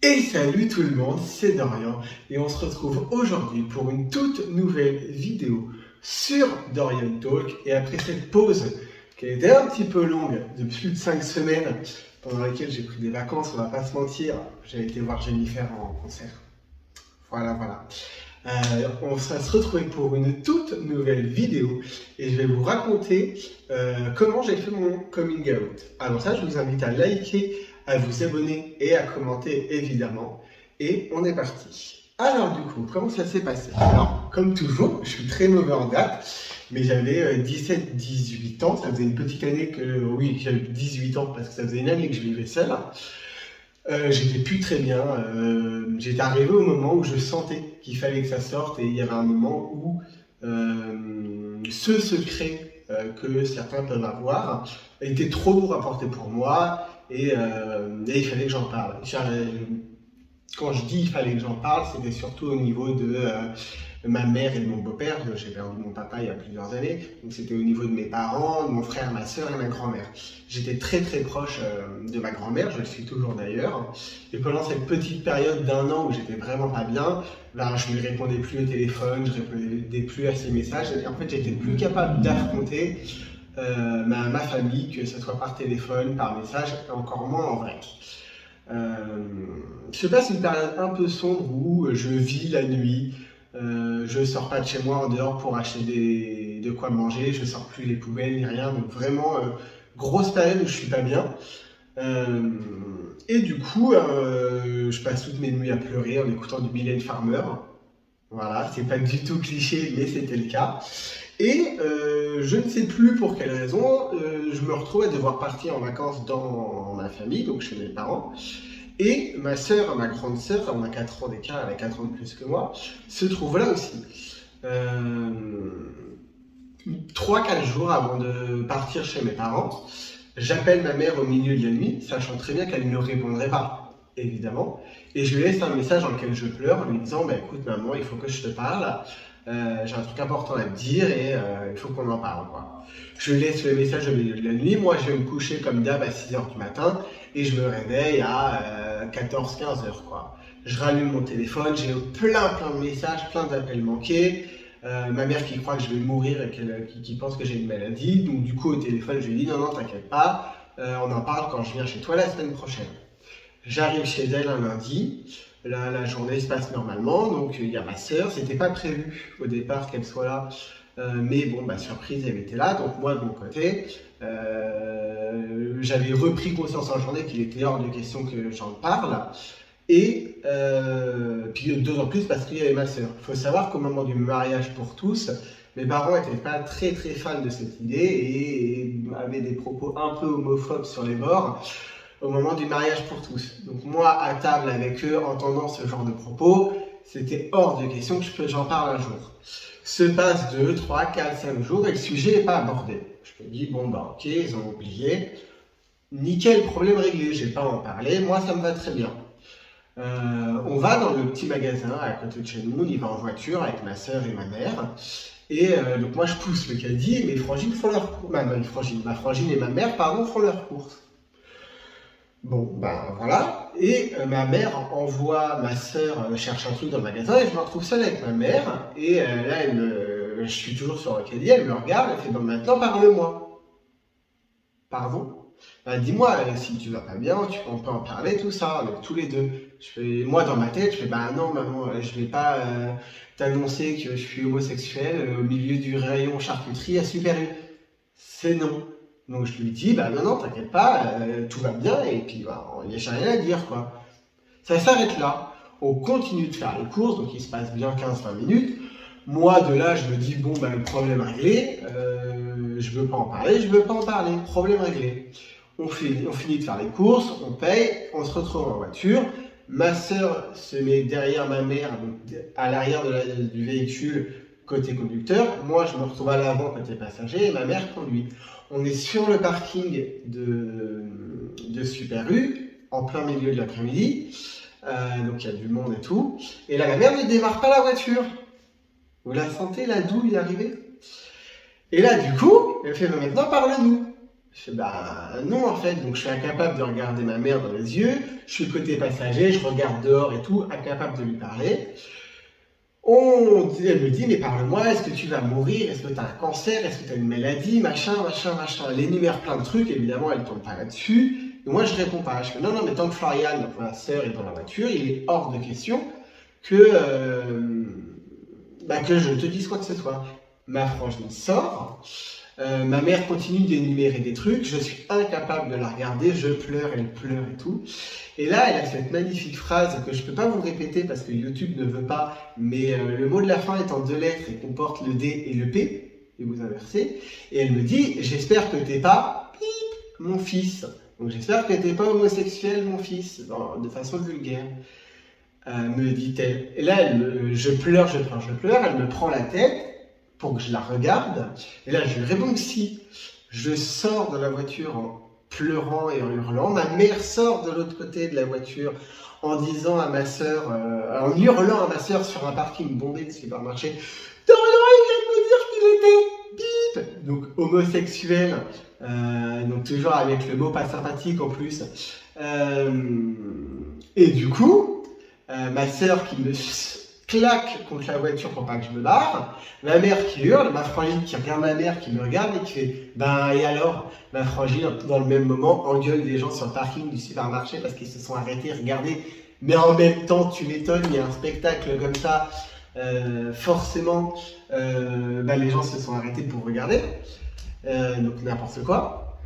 Et salut tout le monde, c'est Dorian et on se retrouve aujourd'hui pour une toute nouvelle vidéo sur Dorian Talk. Et après cette pause qui a été un petit peu longue de plus de 5 semaines pendant laquelle j'ai pris des vacances, on va pas se mentir, j'ai été voir Jennifer en concert. Voilà. On va se retrouver pour une toute nouvelle vidéo et je vais vous raconter comment j'ai fait mon coming out. Alors ça, je vous invite à liker, à vous abonner et à commenter évidemment. Et on est parti. Alors du coup, comment ça s'est passé? Alors, comme toujours, je suis très mauvais en date, mais j'avais 17-18 ans. Ça faisait une petite année que, oui, j'avais 18 ans parce que ça faisait une année que je vivais seul. J'étais plus très bien. J'étais arrivé au moment où je sentais qu'il fallait que ça sorte et il y avait un moment où ce secret que certains peuvent avoir était trop lourd à porter pour moi et il fallait que j'en parle. Quand je dis il fallait que j'en parle, c'était surtout au niveau de ma mère et de mon beau-père. J'ai perdu mon papa il y a plusieurs années, donc c'était au niveau de mes parents, de mon frère, ma soeur et ma grand-mère. J'étais très proche de ma grand-mère, je le suis toujours d'ailleurs. Et pendant cette petite période d'un an où j'étais vraiment pas bien, ben, je ne lui répondais plus au téléphone, je répondais plus à ses messages. Et en fait, j'étais plus capable d'affronter ma famille, que ce soit par téléphone, par message, et encore moins en vrai. Se passe une période un peu sombre où je vis la nuit, je sors pas de chez moi en dehors pour acheter de quoi manger, je sors plus les poubelles ni rien, donc vraiment grosse période où je suis pas bien. Et du coup, je passe toutes mes nuits à pleurer en écoutant du Mylène Farmer. Voilà, c'est pas du tout cliché, mais c'était le cas. Et je ne sais plus pour quelle raison, je me retrouve à devoir partir en vacances dans ma famille, donc chez mes parents. Et ma sœur, ma grande sœur, on a 4 ans d'écart, elle a 4 ans de plus que moi, se trouve là aussi. 3-4 jours avant de partir chez mes parents, j'appelle ma mère au milieu de la nuit, sachant très bien qu'elle ne répondrait pas, évidemment. Et je lui laisse un message dans lequel je pleure, en lui disant bah, écoute maman, il faut que je te parle. J'ai un truc important à te dire et il faut qu'on en parle, quoi. Je laisse le message au milieu de la nuit. Moi, je vais me coucher comme d'hab à 6h du matin et je me réveille à 14-15h, quoi. Je rallume mon téléphone, j'ai plein de messages, plein d'appels manqués. Ma mère qui croit que je vais mourir et qui pense que j'ai une maladie. Donc du coup, au téléphone, je lui dis non, t'inquiète pas, on en parle quand je viens chez toi la semaine prochaine. J'arrive chez elle un lundi. La journée se passe normalement, donc il y a ma sœur, c'était pas prévu au départ qu'elle soit là, mais bon, bah, surprise, elle était là, donc moi de mon côté, j'avais repris conscience en journée qu'il était hors de question que j'en parle, et puis d'autant plus parce qu'il y avait ma sœur. Il faut savoir qu'au moment du mariage pour tous, mes parents n'étaient pas très fans de cette idée et avaient des propos un peu homophobes sur les bords au moment du mariage pour tous. Donc moi, à table avec eux, entendant ce genre de propos, c'était hors de question que j'en parle un jour. Se passe 2, 3, 4, 5 jours et le sujet n'est pas abordé. Je me dis, bon bah ok, ils ont oublié. Nickel, problème réglé, j'ai pas à en parler, moi ça me va très bien. On va dans le petit magasin à côté de chez nous, on y va en voiture avec ma soeur et ma mère. Et donc moi je pousse le caddie et mes frangines font leur course. Ma frangine et ma mère, pardon, font leur course. Bon, ben voilà. Et ma mère envoie ma sœur chercher un truc dans le magasin et je me retrouve seul avec ma mère. Et là, je suis toujours sur le caddie, elle me regarde, elle fait bon, maintenant parle-moi. Pardon? Ben, dis-moi, si tu vas pas bien, on peut en parler, tout ça, avec tous les deux. Moi, dans ma tête, je fais bah non, maman, je vais pas t'annoncer que je suis homosexuel au milieu du rayon charcuterie à Super U. C'est non. Donc je lui dis, bah non, t'inquiète pas, tout va bien, et puis bah, il n'y a rien à dire, quoi. Ça s'arrête là. On continue de faire les courses, donc il se passe bien 15-20 minutes. Moi, de là, je me dis, bon, bah le problème réglé, je veux pas en parler, problème réglé. On finit de faire les courses, on paye, on se retrouve en voiture. Ma sœur se met derrière ma mère, donc à l'arrière du véhicule, côté conducteur. Moi, je me retrouve à l'avant, côté passager, et ma mère conduit. On est sur le parking de Super U, en plein milieu de l'après-midi. Donc il y a du monde et tout. Et là, ma mère ne démarre pas la voiture. Vous la sentez, la douille arriver? Et là, du coup, elle fait, maintenant, parle-nous. Je fais, bah non en fait, donc je suis incapable de regarder ma mère dans les yeux, je suis côté passager, je regarde dehors et tout, incapable de lui parler. Elle me dit, mais parle-moi, est-ce que tu vas mourir, est-ce que tu as un cancer, est-ce que tu as une maladie, machin, machin, machin. Elle énumère plein de trucs, évidemment, elle ne tombe pas là-dessus. Et moi, je réponds pas. Je fais, non, non, mais tant que Florian, donc ma sœur, est dans la voiture, il est hors de question que je te dise quoi que ce soit. Ma frangine sort, ma mère continue d'énumérer des trucs, je suis incapable de la regarder, je pleure, elle pleure et tout. Et là, elle a cette magnifique phrase que je ne peux pas vous répéter parce que YouTube ne veut pas, mais le mot de la fin est en 2 lettres et comporte le D et le P, et vous inversez. Et elle me dit, j'espère que t'es pas mon fils. Donc j'espère que t'es pas homosexuel, mon fils, de façon vulgaire. Me dit-elle. Et là, je pleure, je pleure, je pleure, elle me prend la tête pour que je la regarde. Et là, je lui réponds que si. Je sors de la voiture en pleurant et en hurlant. Ma mère sort de l'autre côté de la voiture en disant à ma sœur, en hurlant à ma sœur sur un parking bondé de supermarché, Dorian, il vient de me dire qu'il était bip, donc homosexuel, donc toujours avec le mot pas sympathique en plus. Et du coup, ma sœur qui me claque contre la voiture pour pas que je me barre, ma mère qui hurle, ma frangine qui regarde ma mère, qui me regarde et qui fait ben et alors, ma frangine dans le même moment engueule des gens sur le parking du supermarché parce qu'ils se sont arrêtés, regardez, mais en même temps tu m'étonnes, il y a un spectacle comme ça, forcément les gens se sont arrêtés pour regarder, donc n'importe quoi.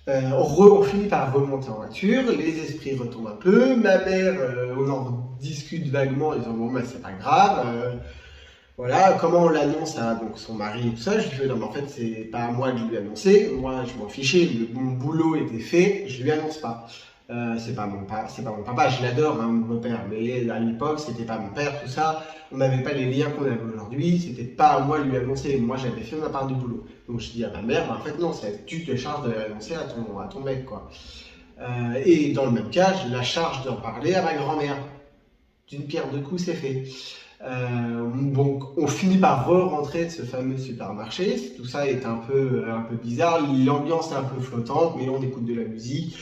On finit par remonter en voiture, les esprits retombent un peu, ma mère, on en discute vaguement, en disant bon ben c'est pas grave, voilà, comment on l'annonce à donc, son mari et tout ça, je lui dis non mais en fait c'est pas à moi de lui annoncer, moi je m'en fichais, mon boulot était fait, je lui annonce pas. C'est pas mon papa, je l'adore, hein, mon père, mais à l'époque c'était pas mon père, tout ça, on n'avait pas les liens qu'on avait aujourd'hui, c'était pas à moi de lui annoncer, moi j'avais fait ma part du boulot. Donc je dis à ma mère, bah, en fait non, tu te charges de l'annoncer à ton mec quoi. Et dans le même cas, je la charge d'en parler à ma grand-mère. D'une pierre deux coups, c'est fait. Donc on finit par re-rentrer de ce fameux supermarché, tout ça est un peu bizarre, l'ambiance est un peu flottante, mais on écoute de la musique.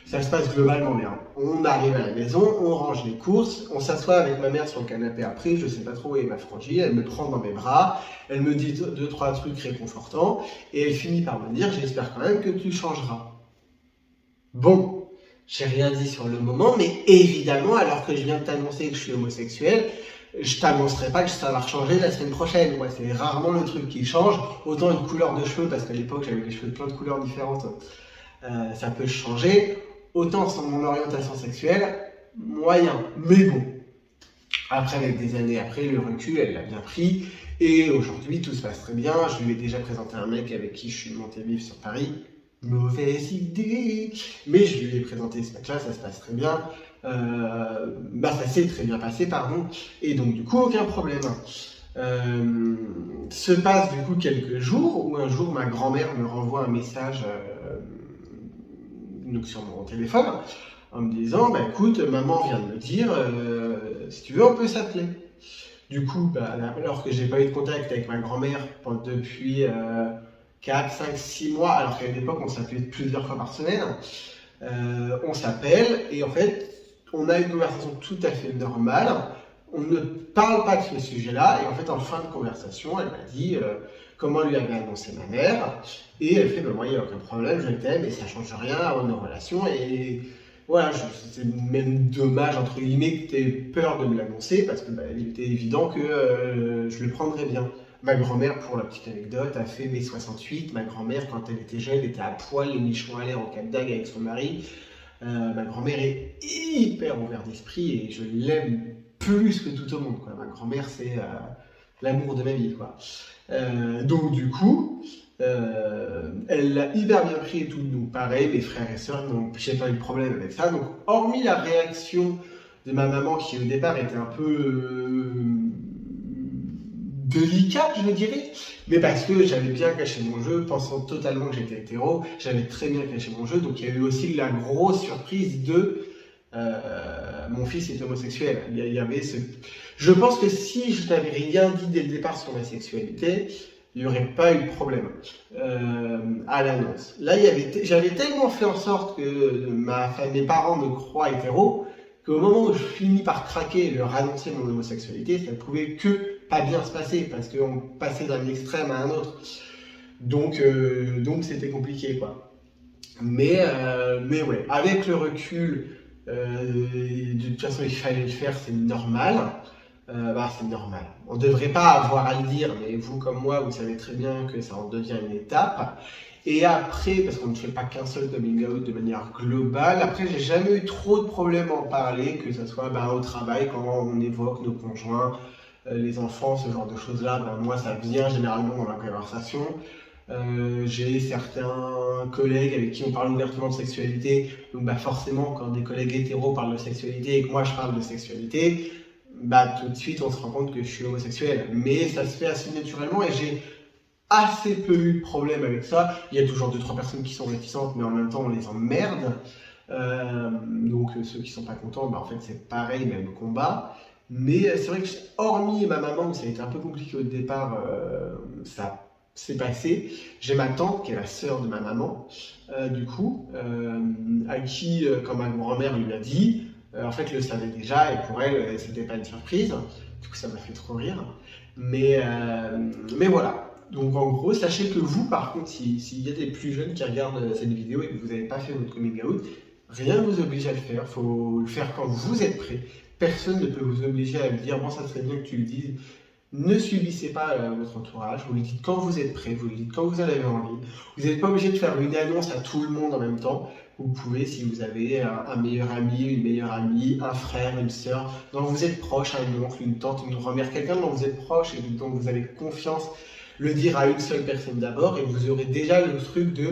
Ça se passe globalement bien. On arrive à la maison, on range les courses, on s'assoit avec ma mère sur le canapé après, je sais pas trop où est ma frangine, elle me prend dans mes bras, elle me dit 2-3 trucs réconfortants, et elle finit par me dire, j'espère quand même que tu changeras. Bon, j'ai rien dit sur le moment, mais évidemment, alors que je viens de t'annoncer que je suis homosexuel, je t'annoncerai pas que ça va changer la semaine prochaine. Moi, c'est rarement le truc qui change, autant une couleur de cheveux, parce qu'à l'époque j'avais des cheveux de plein de couleurs différentes, ça peut changer. Autant sur mon orientation sexuelle, moyen. Mais bon, après, avec des années après, le recul, elle l'a bien pris. Et aujourd'hui, tout se passe très bien. Je lui ai déjà présenté un mec avec qui je suis monté vivre sur Paris. Mauvaise idée. Mais je lui ai présenté ce mec-là, ça se passe très bien. Ça s'est très bien passé, pardon. Et donc, du coup, aucun problème. Se passe du coup quelques jours où un jour ma grand-mère me renvoie un message donc sur mon téléphone en me disant bah écoute maman vient de me dire si tu veux on peut s'appeler. Du coup alors que j'ai pas eu de contact avec ma grand-mère depuis 4, 5, 6 mois alors qu'à l'époque on s'appelait plusieurs fois par semaine, on s'appelle et en fait on a une conversation tout à fait normale. On ne parle pas de ce sujet-là, et en fait, en fin de conversation, elle m'a dit comment lui avait annoncé ma mère, et elle fait moi, il n'y a aucun problème, je t'aime, et ça ne change rien à nos relations, et voilà, c'est même dommage, entre guillemets, que tu aies peur de me l'annoncer, parce que il était évident que je le prendrais bien. Ma grand-mère, pour la petite anecdote, a fait mai 68. Ma grand-mère, quand elle était jeune, était à poil, les nichons à l'air en cap d'agde avec son mari. Ma grand-mère est hyper ouverte d'esprit, et je l'aime plus que tout au monde, quoi. Ma grand-mère, c'est l'amour de ma vie, quoi. Donc du coup, elle l'a hyper bien pris et tout. Donc pareil, mes frères et sœurs n'ont pas eu de problème avec ça. Donc hormis la réaction de ma maman qui au départ était un peu délicate, je dirais, mais parce que j'avais bien caché mon jeu, pensant totalement que j'étais hétéro, j'avais très bien caché mon jeu. Donc il y a eu aussi la grosse surprise de mon fils est homosexuel. Il y avait ce... Je pense que si je n'avais rien dit dès le départ sur ma sexualité, il n'y aurait pas eu de problème à l'annonce. Là, j'avais tellement fait en sorte que mes parents me croient hétéro, qu'au moment où je finis par craquer et leur annoncer mon homosexualité, ça ne pouvait que pas bien se passer, parce qu'on passait d'un extrême à un autre. Donc c'était compliqué, quoi. Mais ouais, avec le recul, de toute façon, il fallait le faire, c'est normal. C'est normal. On ne devrait pas avoir à le dire, mais vous comme moi, vous savez très bien que ça en devient une étape. Et après, parce qu'on ne fait pas qu'un seul coming out de manière globale, après, j'ai jamais eu trop de problèmes à en parler, que ce soit au travail, quand on évoque nos conjoints, les enfants, ce genre de choses-là. Moi, ça vient généralement dans la conversation. J'ai certains collègues avec qui on parle ouvertement de sexualité, donc forcément, quand des collègues hétéros parlent de sexualité et que moi je parle de sexualité, tout de suite on se rend compte que je suis homosexuel. Mais ça se fait assez naturellement et j'ai assez peu eu de problème avec ça. Il y a toujours 2-3 personnes qui sont réticentes, mais en même temps on les emmerde. Donc ceux qui sont pas contents, en fait c'est pareil, même combat. Mais c'est vrai que hormis ma maman, où ça a été un peu compliqué au départ, ça s'est passé. J'ai ma tante, qui est la sœur de ma maman, à qui, quand ma grand-mère lui a dit, en fait, le savait déjà, et pour elle, c'était pas une surprise. Du coup, ça m'a fait trop rire. Mais voilà. Donc, en gros, sachez que vous, par contre, s'il y a des plus jeunes qui regardent cette vidéo et que vous n'avez pas fait votre coming out, rien ne vous oblige à le faire. Il faut le faire quand vous êtes prêt. Personne ne peut vous obliger à le dire. Bon, ça serait bien que tu le dises. Ne subissez pas votre entourage, vous le dites quand vous êtes prêt, vous le dites quand vous en avez envie. Vous n'êtes pas obligé de faire une annonce à tout le monde en même temps. Vous pouvez, si vous avez un meilleur ami, une meilleure amie, un frère, une sœur, dont vous êtes proche, un oncle, une tante, une grand-mère, quelqu'un dont vous êtes proche et dont vous avez confiance, le dire à une seule personne d'abord, et vous aurez déjà le truc de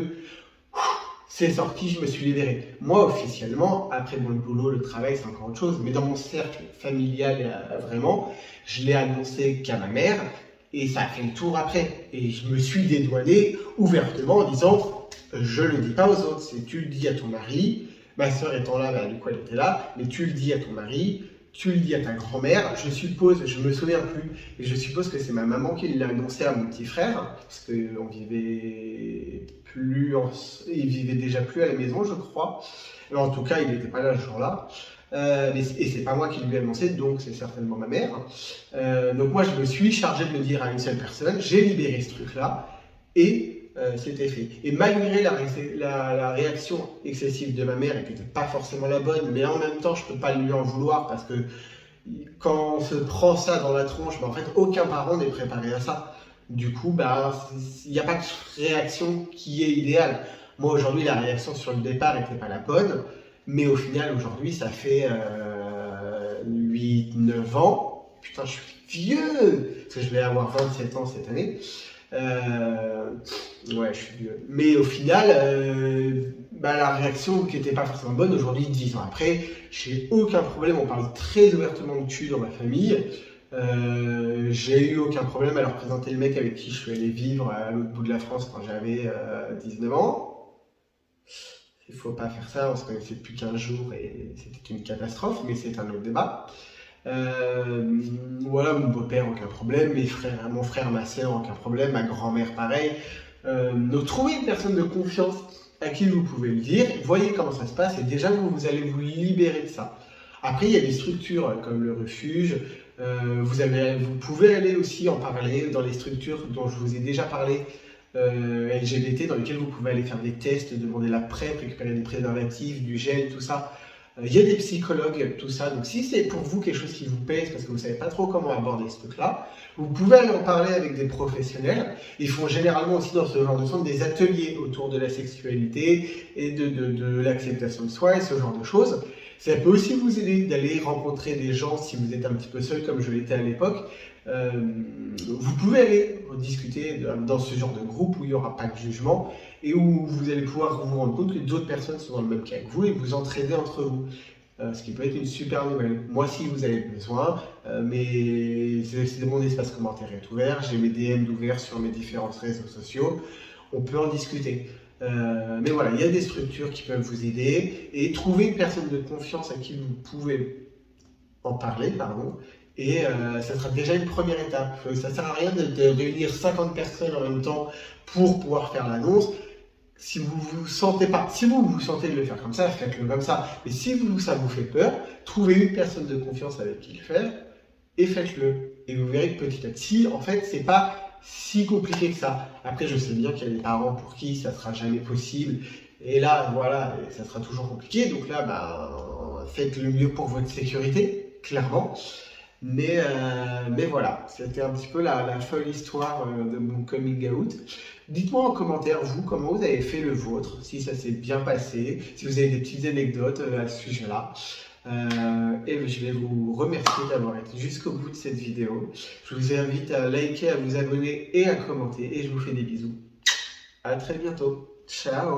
c'est sorti, je me suis libéré. Moi, officiellement, après le boulot, le travail, c'est encore autre chose, mais dans mon cercle familial, vraiment, je l'ai annoncé qu'à ma mère, et ça a fait le tour après. Et je me suis dédouané ouvertement en disant, je le dis pas aux autres, c'est tu le dis à ton mari, ma soeur étant là, du coup elle était là, mais tu le dis à ton mari, tu le dis à ta grand-mère, je suppose, je me souviens plus, et je suppose que c'est ma maman qui l'a annoncé à mon petit frère, parce qu'on vivait il vivait déjà plus à la maison, je crois. Mais en tout cas, il n'était pas là ce jour-là. Et c'est pas moi qui lui ai annoncé, donc c'est certainement ma mère. Donc moi, je me suis chargé de le dire à une seule personne, j'ai libéré ce truc-là, et c'était fait. Et malgré la réaction excessive de ma mère, et qui n'était pas forcément la bonne, mais en même temps, je ne peux pas lui en vouloir, parce que quand on se prend ça dans la tronche, en fait, aucun parent n'est préparé à ça. Du coup, il n'y a pas de réaction qui est idéale. Moi, aujourd'hui, la réaction sur le départ n'était pas la bonne, mais au final, aujourd'hui, ça fait 8-9 ans. Putain, je suis vieux, parce que je vais avoir 27 ans cette année. Ouais, je suis vieux. Mais au final, la réaction qui n'était pas forcément bonne, aujourd'hui, 10 ans après, j'ai aucun problème. On parle très ouvertement de cul dans ma famille. J'ai eu aucun problème à leur présenter le mec avec qui je suis allé vivre à l'autre bout de la France quand j'avais 19 ans. Il ne faut pas faire ça, on se connaissait depuis 15 jours et c'était une catastrophe, mais c'est un autre débat. Voilà, mon beau-père, aucun problème, mon frère, ma soeur, aucun problème, ma grand-mère, pareil. Donc trouvez une personne de confiance à qui vous pouvez le dire, voyez comment ça se passe et déjà vous allez vous libérer de ça. Après, il y a des structures comme le refuge, vous pouvez aller aussi en parler dans les structures dont je vous ai déjà parlé, LGBT, dans lesquelles vous pouvez aller faire des tests, demander la PrEP, récupérer des préservatifs, du gel, tout ça. Il y a des psychologues, tout ça. Donc si c'est pour vous quelque chose qui vous pèse, parce que vous ne savez pas trop comment aborder ce truc-là, vous pouvez aller en parler avec des professionnels. Ils font généralement aussi dans ce genre de centre des ateliers autour de la sexualité et de l'acceptation de soi et ce genre de choses. Ça peut aussi vous aider d'aller rencontrer des gens si vous êtes un petit peu seul comme je l'étais à l'époque. Vous pouvez aller discuter dans ce genre de groupe où il n'y aura pas de jugement et où vous allez pouvoir vous rendre compte que d'autres personnes sont dans le même cas que vous et vous entraider entre vous. Ce qui peut être une super nouvelle. Moi, si vous avez besoin, mon espace commentaire est ouvert, j'ai mes DM ouverts sur mes différents réseaux sociaux, on peut en discuter. Mais voilà, il y a des structures qui peuvent vous aider et trouver une personne de confiance à qui vous pouvez en parler, Et ça sera déjà une première étape. Ça sert à rien de réunir 50 personnes en même temps pour pouvoir faire l'annonce. Si vous vous sentez pas, si vous vous sentez de le faire comme ça, faites-le comme ça. Mais si vous, ça vous fait peur, trouvez une personne de confiance avec qui le faire et faites-le. Et vous verrez que petit à petit, en fait, c'est pas si compliqué que ça. Après, je sais bien qu'il y a des parents pour qui ça sera jamais possible. Et là, voilà, ça sera toujours compliqué. Donc là, bah, faites le mieux pour votre sécurité, clairement. Mais voilà, c'était un petit peu la folle histoire de mon coming out. Dites-moi en commentaire, vous, comment vous avez fait le vôtre, si ça s'est bien passé, si vous avez des petites anecdotes à ce sujet-là. Et je vais vous remercier d'avoir été jusqu'au bout de cette vidéo. Je vous invite à liker, à vous abonner et à commenter. Et je vous fais des bisous. À très bientôt. Ciao!